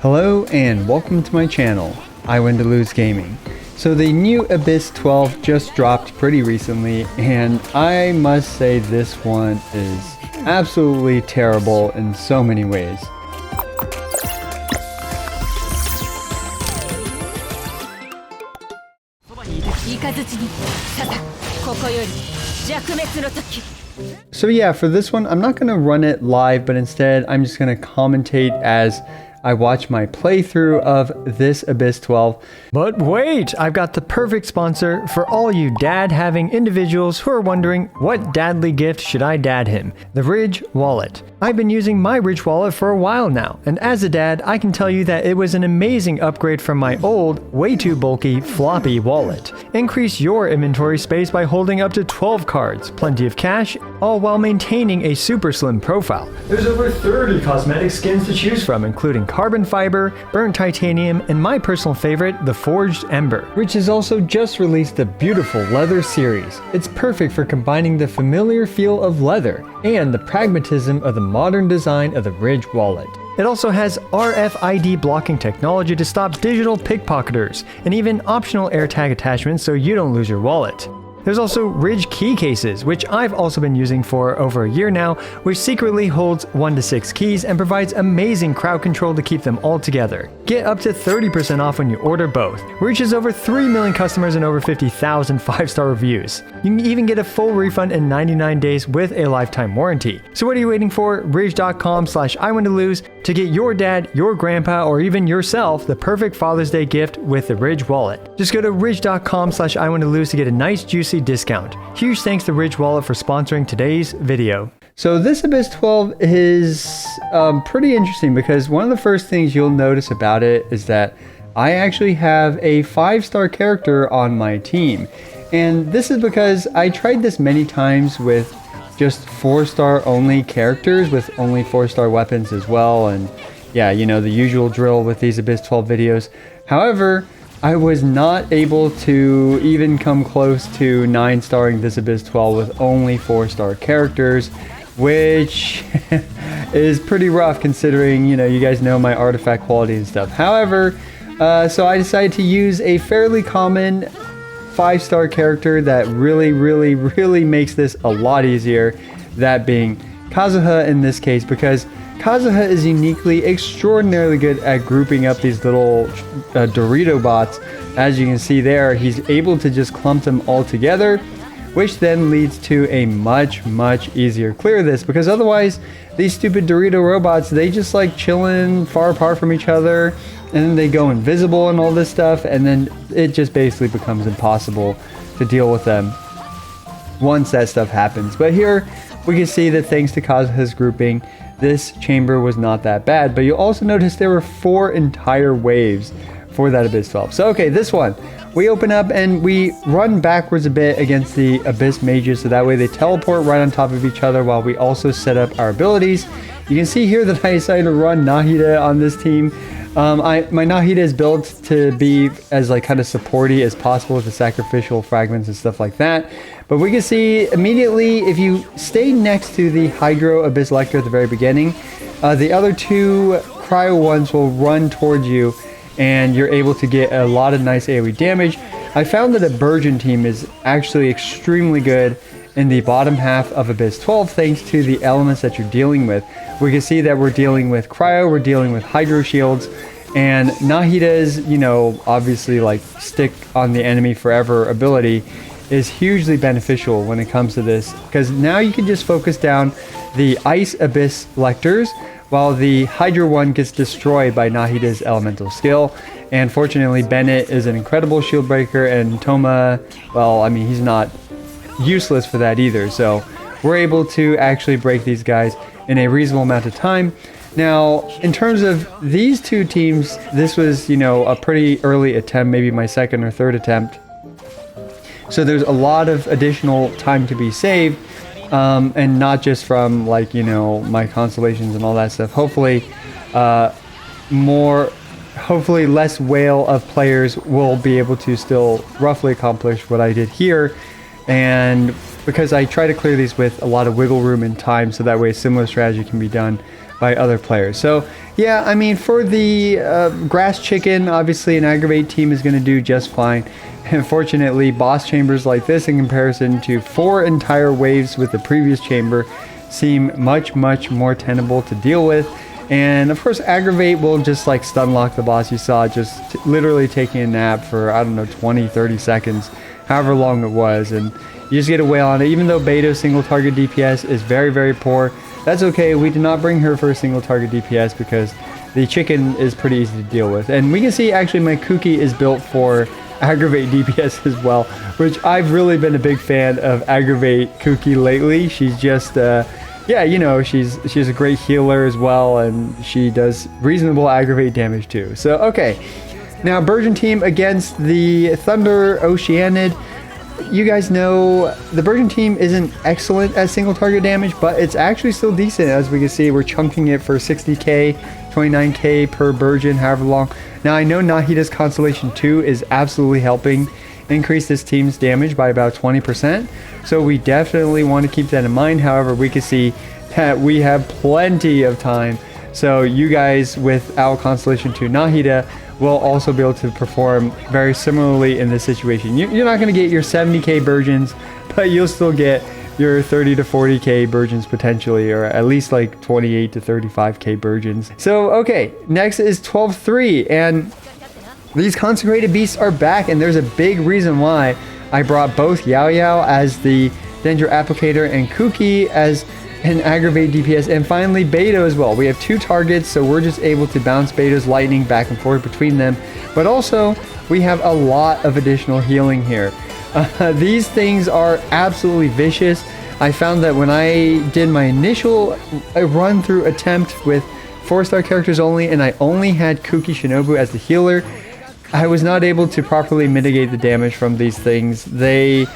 Hello and welcome to my channel, I Win to Lose Gaming. So the new Abyss 12 just dropped pretty recently, and I must say this one is absolutely terrible in so many ways. So yeah, for this one, I'm not going to run it live, but instead I'm just going to commentate as I watch my playthrough of this Abyss 12. But wait, I've got the perfect sponsor for all you dad-having individuals who are wondering, what dadly gift should I dad him? The Ridge Wallet. I've been using my Ridge Wallet for a while now, and as a dad, I can tell you that it was an amazing upgrade from my old, way too bulky, floppy wallet. Increase your inventory space by holding up to 12 cards, plenty of cash, all while maintaining a super slim profile. There's over 30 cosmetic skins to choose from, including carbon fiber, burnt titanium, and my personal favorite, the Forged Ember, which has also just released a beautiful leather series. It's perfect for combining the familiar feel of leather and the pragmatism of the modern design of the Ridge Wallet. It also has RFID blocking technology to stop digital pickpocketers, and even optional AirTag attachments so you don't lose your wallet. There's also Ridge key cases, which I've also been using for over a year now, which secretly holds 1 to 6 keys and provides amazing crowd control to keep them all together. Get up to 30% off when you order both. Ridge has over 3 million customers and over 50,000 5-star reviews. You can even get a full refund in 99 days with a lifetime warranty. So what are you waiting for? Ridge.com/IWinToLose to get your dad, your grandpa, or even yourself the perfect Father's Day gift with the Ridge Wallet. Just go to Ridge.com/IWinToLose to get a nice juicy discount. Huge thanks to Ridge Wallet for sponsoring today's video. So this Abyss 12 is pretty interesting because one of the first things you'll notice about it is that I actually have a 5-star character on my team. And this is because I tried this many times with just 4-star only characters with only 4-star weapons as well. And yeah, you know, the usual drill with these Abyss 12 videos. However, I was not able to even come close to 9-starring this Abyss 12 with only 4-star characters, which is pretty rough considering, you know, you guys know my artifact quality and stuff. However, so I decided to use a fairly common 5-star character that really makes this a lot easier, that being Kazuha in this case, because Kazuha is uniquely extraordinarily good at grouping up these little Dorito bots. As you can see there, he's able to just clump them all together, which then leads to a much easier clear of this, because otherwise these stupid Dorito robots, they just like chilling far apart from each other, and then they go invisible and all this stuff, and then it just basically becomes impossible to deal with them once that stuff happens. But here we can see that thanks to Kazuha's grouping, this chamber was not that bad. But you'll also notice there were 4 entire waves for that Abyss 12. So okay, this one, we open up and we run backwards a bit against the Abyss mages, so that way they teleport right on top of each other while we also set up our abilities. You can see here that I decided to run Nahida on this team. My Nahida is built to be as like kind of supporty as possible with the sacrificial fragments and stuff like that. But we can see immediately, if you stay next to the Hydro Abyss Lecter at the very beginning, the other 2 Cryo ones will run towards you, and you're able to get a lot of nice AoE damage. I found that a Burgeon team is actually extremely good in the bottom half of Abyss 12 thanks to the elements that you're dealing with. We can see that we're dealing with Cryo, we're dealing with Hydro Shields, and Nahida's, you know, obviously like stick on the enemy forever ability is hugely beneficial when it comes to this, because now you can just focus down the Ice Abyss Lecters while the Hydra one gets destroyed by Nahida's elemental skill. And fortunately, Bennett is an incredible shield breaker, and Toma, well, I mean, he's not useless for that either. So we're able to actually break these guys in a reasonable amount of time. Now, in terms of these 2 teams, this was, you know, a pretty early attempt, maybe my 2nd or 3rd attempt. So there's a lot of additional time to be saved, and not just from, like, you know, my constellations and all that stuff. Hopefully, hopefully less whale of players will be able to still roughly accomplish what I did here. And because I try to clear these with a lot of wiggle room and time, so that way a similar strategy can be done by other players. So yeah, I mean, for the grass chicken, obviously an aggravate team is going to do just fine. Unfortunately, boss chambers like this in comparison to 4 entire waves with the previous chamber seem much more tenable to deal with. And of course, aggravate will just like stun lock the boss. You saw just literally taking a nap for, I don't know, 20-30 seconds, however long it was, and you just get a whale on it. Even though Beto's single target DPS is very poor, that's okay. We did not bring her for a single target DPS because the chicken is pretty easy to deal with. And we can see actually my Kuki is built for aggravate DPS as well, which I've really been a big fan of aggravate Kuki lately. She's just yeah, you know, she's a great healer as well, and she does reasonable aggravate damage too. So okay, now Burgeon team against the Thunder Oceanid. You guys know the Burgeon team isn't excellent at single target damage, but it's actually still decent. As we can see, we're chunking it for 60k, 29k per Burgeon, however long. Now I know Nahida's Constellation 2 is absolutely helping increase this team's damage by about 20%, so we definitely want to keep that in mind. However, we can see that we have plenty of time, so you guys with our Constellation 2 Nahida will also be able to perform very similarly in this situation. You're not going to get your 70k Burgeons, but you'll still get your 30 to 40k Burgeons potentially, or at least like 28 to 35k Burgeons. So okay, next is 12-3, and these consecrated beasts are back, and there's a big reason why I brought both Yao Yao as the Dendro Applicator and Kuki as an aggravate DPS, and finally Beto as well. We have 2 targets, so we're just able to bounce Beto's lightning back and forth between them, but also we have a lot of additional healing here. These things are absolutely vicious. I found that when I did my initial run through attempt with 4-star characters only, and I only had Kuki Shinobu as the healer, I was not able to properly mitigate the damage from these things. They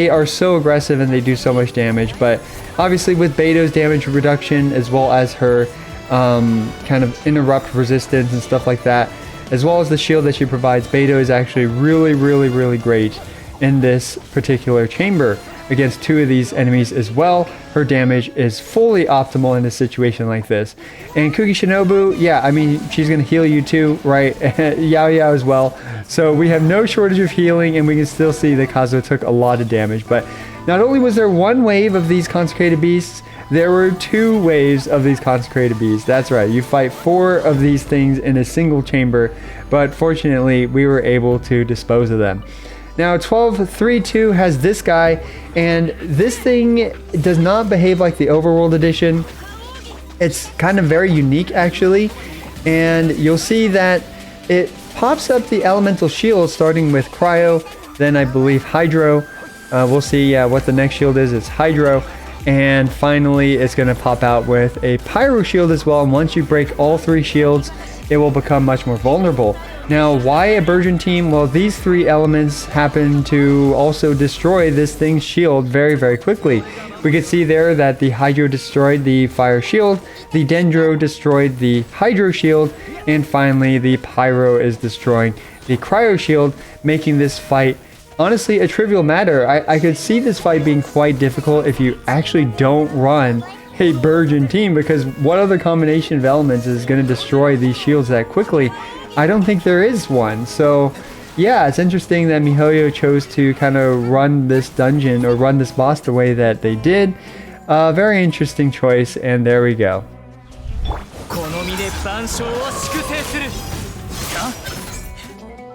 are so aggressive and they do so much damage, but obviously with Beto's damage reduction as well as her kind of interrupt resistance and stuff like that, as well as the shield that she provides, Beto is actually really great in this particular chamber against 2 of these enemies as well. Her damage is fully optimal in a situation like this. And Kuki Shinobu, yeah, I mean, she's going to heal you too, right? Yao Yao as well. So we have no shortage of healing, and we can still see that Kazuo took a lot of damage. But not only was there 1 wave of these consecrated beasts, there were 2 waves of these consecrated beasts. That's right, you fight 4 of these things in a single chamber, but fortunately we were able to dispose of them. Now 12-3-2 has this guy, and this thing does not behave like the Overworld edition. It's kind of very unique actually, and you'll see that it pops up the elemental shield starting with Cryo, then I believe Hydro. We'll see what the next shield is. It's Hydro, and finally it's going to pop out with a Pyro shield as well, and once you break all 3 shields it will become much more vulnerable. Now, why a Burgeon team? Well, these 3 elements happen to also destroy this thing's shield very quickly. We could see there that the Hydro destroyed the Fire shield, the Dendro destroyed the Hydro shield, and finally the Pyro is destroying the Cryo shield, making this fight honestly a trivial matter. I could see this fight being quite difficult if you actually don't run a Burgeon team, because what other combination of elements is going to destroy these shields that quickly? I don't think there is one. So yeah, it's interesting that MiHoYo chose to kind of run this dungeon or run this boss the way that they did. Very interesting choice, and there we go.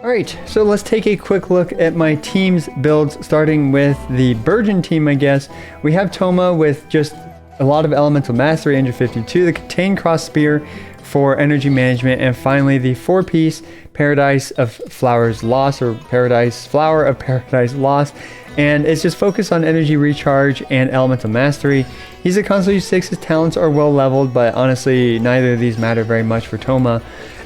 Alright, so let's take a quick look at my team's builds, starting with the Burgeon team, I guess. We have Toma with just a lot of elemental mastery, 152, the Contain Cross Spear for energy management, and finally the 4-piece Paradise of Flowers Lost, or Paradise Flower of Paradise Lost, and it's just focused on energy recharge and elemental mastery. He's a Constellation 6, his talents are well leveled, but honestly neither of these matter very much for Toma.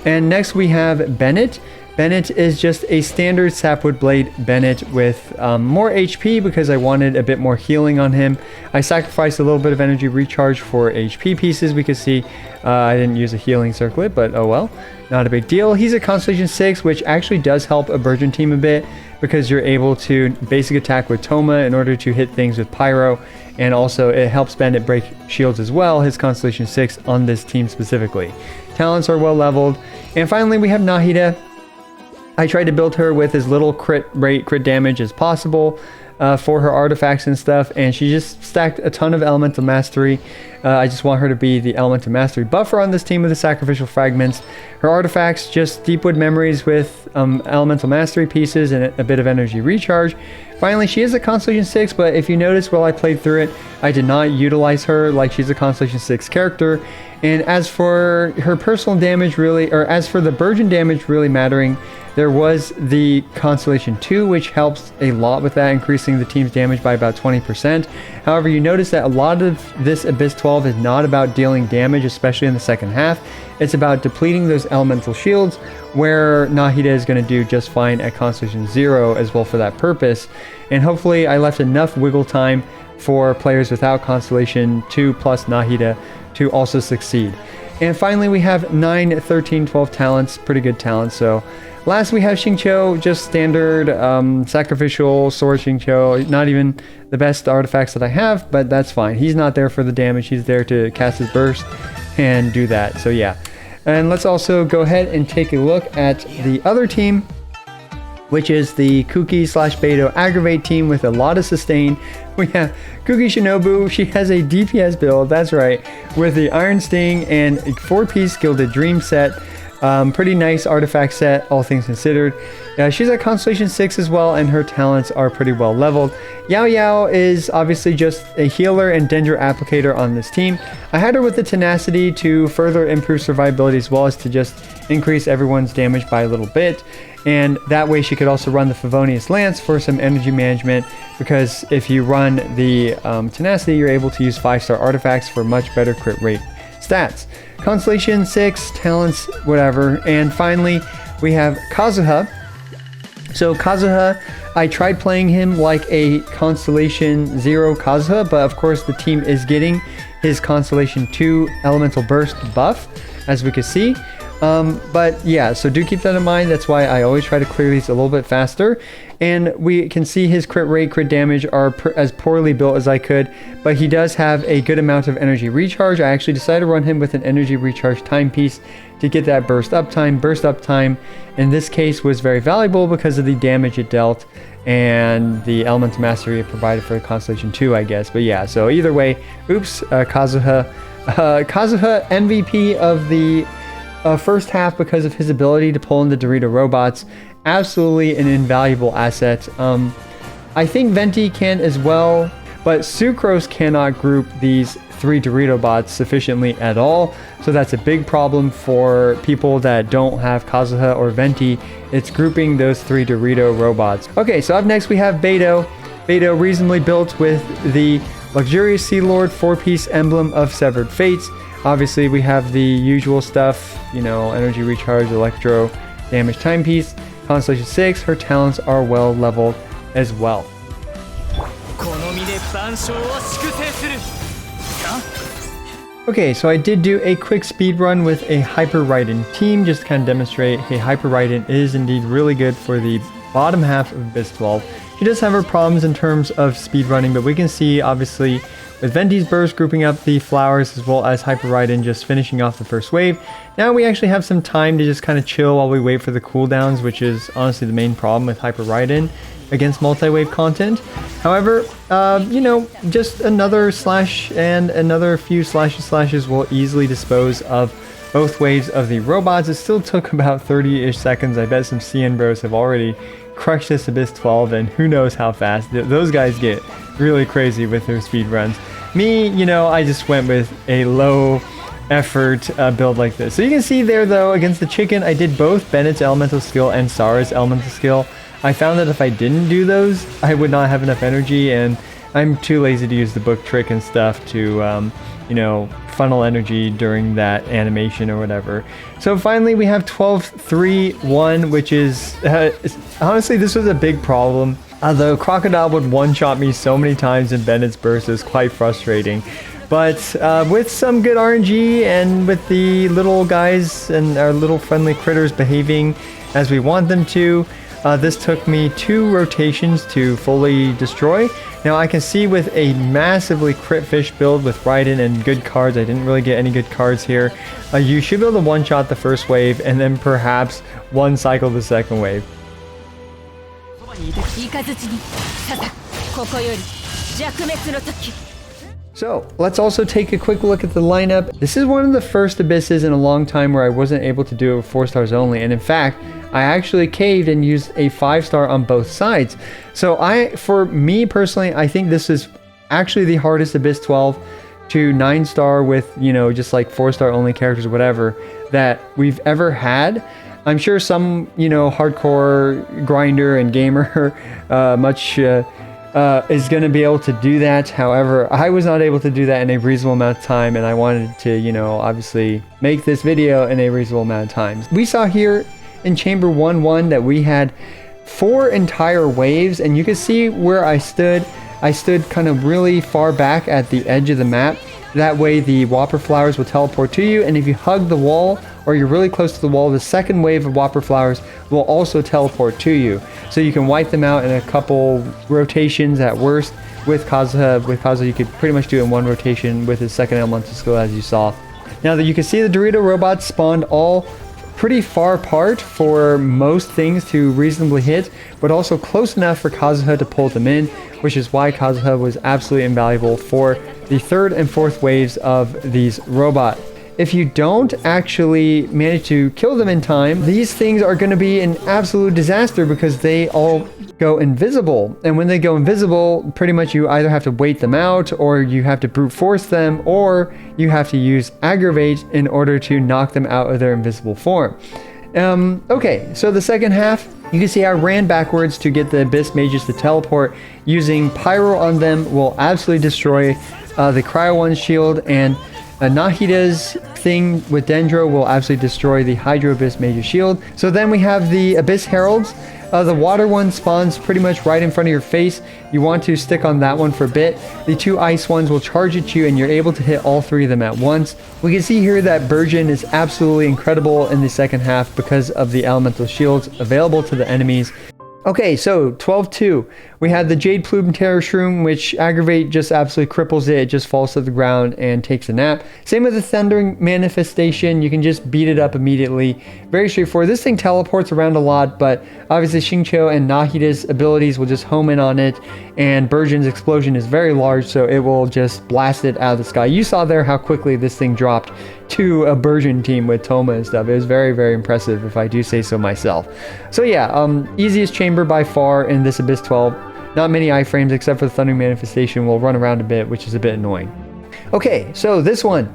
And next we have Bennett. Bennett is just a standard Sapwood Blade Bennett with more HP because I wanted a bit more healing on him. I sacrificed a little bit of energy recharge for HP pieces. We could see I didn't use a healing circlet, but oh well, not a big deal. He's a Constellation 6, which actually does help a Burgeon team a bit because you're able to basic attack with Toma in order to hit things with Pyro, and also it helps Bennett break shields as well, his Constellation 6 on this team specifically. Talents are well leveled. And finally we have Nahida. I tried to build her with as little crit damage as possible for her artifacts and stuff, and she just stacked a ton of Elemental Mastery. I just want her to be the Elemental Mastery buffer on this team with the Sacrificial Fragments. Her artifacts, just Deepwood Memories with Elemental Mastery pieces and a bit of energy recharge. Finally, she is a Constellation 6, but if you notice while I played through it, I did not utilize her like she's a Constellation 6 character. And as for her personal damage really, or as for the Burgeon damage really mattering, there was the Constellation 2, which helps a lot with that, increasing the team's damage by about 20%. However, you notice that a lot of this Abyss 12 is not about dealing damage, especially in the second half. It's about depleting those elemental shields, where Nahida is going to do just fine at Constellation 0 as well for that purpose. And hopefully I left enough wiggle time for players without Constellation 2 plus Nahida to also succeed. And finally we have 9, 13, 12 talents, pretty good talents. So last we have Xingqiu, just standard sacrificial sword Xingqiu, not even the best artifacts that I have, but that's fine. He's not there for the damage, he's there to cast his burst and do that. So yeah. And let's also go ahead and take a look at the other team, which is the Kuki / Beidou Aggravate team with a lot of sustain. We have Kuki Shinobu. She has a DPS build, that's right, with the Iron Sting and a 4-piece Gilded Dream set. Pretty nice artifact set, all things considered. She's at Constellation 6 as well, and her talents are pretty well leveled. Yao Yao is obviously just a healer and danger applicator on this team. I had her with the tenacity to further improve survivability as well as to just increase everyone's damage by a little bit. And that way she could also run the Favonius Lance for some energy management, because if you run the tenacity, you're able to use 5-star artifacts for much better crit rate stats. Constellation 6, talents, whatever. And finally, we have Kazuha. So Kazuha, I tried playing him like a Constellation 0 Kazuha, but of course the team is getting his Constellation 2 Elemental Burst buff, as we can see. But yeah, so do keep that in mind. That's why I always try to clear these a little bit faster. And we can see his crit rate, crit damage are as poorly built as I could, but he does have a good amount of energy recharge. I actually decided to run him with an energy recharge timepiece to get that burst up time. Burst up time in this case was very valuable because of the damage it dealt and the Elemental Mastery it provided for the Constellation 2, I guess. But yeah, so either way, oops, Kazuha. Kazuha MVP of the first half because of his ability to pull in the Dorito robots. Absolutely an invaluable asset. I think Venti can as well, but Sucrose cannot group these 3 Dorito bots sufficiently at all, so that's a big problem for people that don't have Kazuha or Venti. It's grouping those 3 Dorito robots. Okay, so up next we have Beidou. Beidou reasonably built with the Luxurious Sea Lord 4-piece emblem of Severed Fates. Obviously we have the usual stuff, you know, energy recharge, electro, damage timepiece. Constellation 6, her talents are well leveled as well. Okay, so I did do a quick speed run with a Hyper Raiden team, just to kind of demonstrate, hey, Hyper Raiden is indeed really good for the bottom half of Abyss 12. She does have her problems in terms of speed running, but we can see obviously with Venti's burst grouping up the flowers as well as Hyper Raiden just finishing off the first wave. Now we actually have some time to just kind of chill while we wait for the cooldowns, which is honestly the main problem with Hyper Raiden against multi-wave content. However, you know, just another slash and another few slashes will easily dispose of both waves of the robots. It still took about 30-ish seconds. I bet some CN bros have already crushed this Abyss 12, and who knows how fast. Those guys get really crazy with their speed runs. Me, you know, I just went with a low effort build like this. So you can see there though, against the chicken, I did both Bennett's elemental skill and Sara's elemental skill. I found that if I didn't do those, I would not have enough energy, and I'm too lazy to use the book trick and stuff to, you know, funnel energy during that animation or whatever. So finally we have 12-3-1, which is honestly, this was a big problem. The crocodile would one-shot me so many times in Bennett's burst. It was quite frustrating. But with some good RNG and with the little guys and our little friendly critters behaving as we want them to, this took me 2 rotations to fully destroy. Now I can see with a massively crit fish build with Raiden and good cards, I didn't really get any good cards here, you should be able to one-shot the first wave and then perhaps one cycle the second wave. So let's also take a quick look at the lineup. This is one of the first abysses in a long time where I wasn't able to do it with 4 stars only, and in fact I actually caved and used a 5-star on both sides. So for me personally, I think this is actually the hardest Abyss 12 to 9-star with, you know, just like 4-star only characters or whatever that we've ever had. I'm sure some, you know, hardcore grinder and gamer is going to be able to do that. However, I was not able to do that in a reasonable amount of time, and I wanted to, you know, obviously make this video in a reasonable amount of time. We saw here in Chamber 1-1 that we had 4 entire waves, and you can see where I stood. I stood kind of really far back at the edge of the map. That way the Whopper flowers will teleport to you, and if you hug the wall or you're really close to the wall, the second wave of Whopper flowers will also teleport to you. So you can wipe them out in a couple rotations at worst. With Kazuha, you could pretty much do it in 1 rotation with his second elemental skill, as you saw. Now that you can see the Dorito robots spawned all pretty far apart for most things to reasonably hit, but also close enough for Kazuha to pull them in, which is why Kazuha was absolutely invaluable for the 3rd and 4th waves of these robots. If you don't actually manage to kill them in time, these things are going to be an absolute disaster because they all go invisible. And when they go invisible, pretty much you either have to wait them out, or you have to brute force them, or you have to use aggravate in order to knock them out of their invisible form. Okay, so the second half, you can see I ran backwards to get the Abyss Mages to teleport. Using Pyro on them will absolutely destroy the Cryo 1 shield, and Nahida's thing with Dendro will absolutely destroy the Hydro Abyss Major shield. So then we have the Abyss Heralds. The water one spawns pretty much right in front of your face. You want to stick on that one for a bit. The 2 ice ones will charge at you, and you're able to hit all 3 of them at once. We can see here that Burgeon is absolutely incredible in the second half because of the elemental shields available to the enemies. Okay, so 12-2. We had the Jade Plume Terror Shroom, which aggravate just absolutely cripples it. It just falls to the ground and takes a nap. Same with the Thundering Manifestation. You can just beat it up immediately. Very straightforward. This thing teleports around a lot, but obviously Xingqiu and Nahida's abilities will just home in on it, and Burgeon's explosion is very large, so it will just blast it out of the sky. You saw there how quickly this thing dropped to a Burgeon team with Toma and stuff. It was very, very impressive, if I do say so myself. So yeah, easiest chamber by far in this Abyss 12. Not many iframes except for the Thundering Manifestation will run around a bit, which is a bit annoying. Okay, so this one,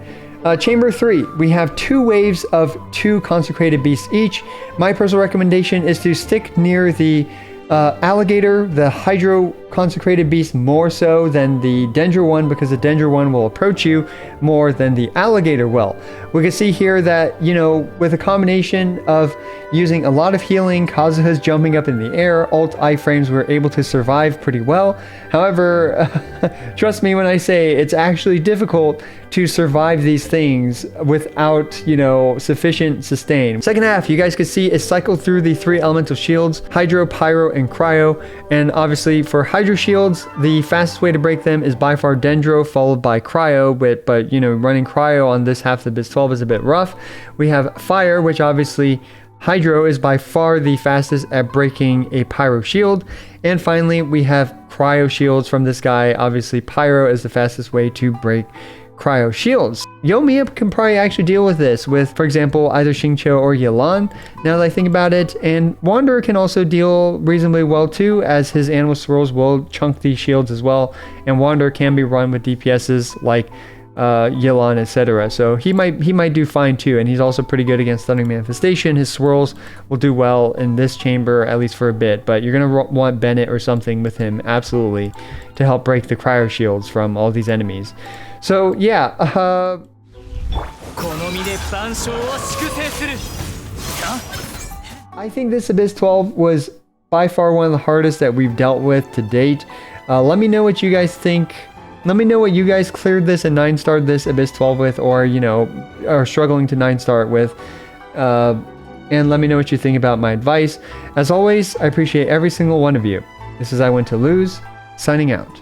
Chamber 3, we have 2 waves of 2 consecrated beasts each. My personal recommendation is to stick near the alligator, the Hydro consecrated beast, more so than the Dendro one, because the Dendro one will approach you more than the alligator will. We can see here that, you know, with a combination of using a lot of healing, Kazuha's jumping up in the air, alt iframes were able to survive pretty well. However, trust me when I say it's actually difficult to survive these things without, you know, sufficient sustain. Second half, you guys can see it cycled through the 3 elemental shields, Hydro, Pyro, and Cryo. And obviously for Hydro shields, the fastest way to break them is by far Dendro, followed by Cryo, but you know, running Cryo on this half of the Abyss 12 is a bit rough. We have Fire, which obviously Hydro is by far the fastest at breaking a Pyro shield. And finally, we have Cryo shields from this guy. Obviously, Pyro is the fastest way to break Cryo shields. Yomiya can probably actually deal with this with, for example, either Xingqiu or Yelan, now that I think about it. And Wanderer can also deal reasonably well too, as his animal swirls will chunk these shields as well. And Wanderer can be run with DPSs like Yelan, etc. So he might do fine too, and he's also pretty good against Thundering Manifestation. His swirls will do well in this chamber, at least for a bit, but you're gonna want Bennett or something with him, absolutely, to help break the Cryo shields from all these enemies. So yeah, I think this Abyss 12 was by far one of the hardest that we've dealt with to date. Let me know what you guys think. Let me know what you guys cleared this and 9-starred this Abyss 12 with, or, you know, are struggling to 9-star it with. And let me know what you think about my advice. As always, I appreciate every single one of you. This is I Went to Lose, signing out.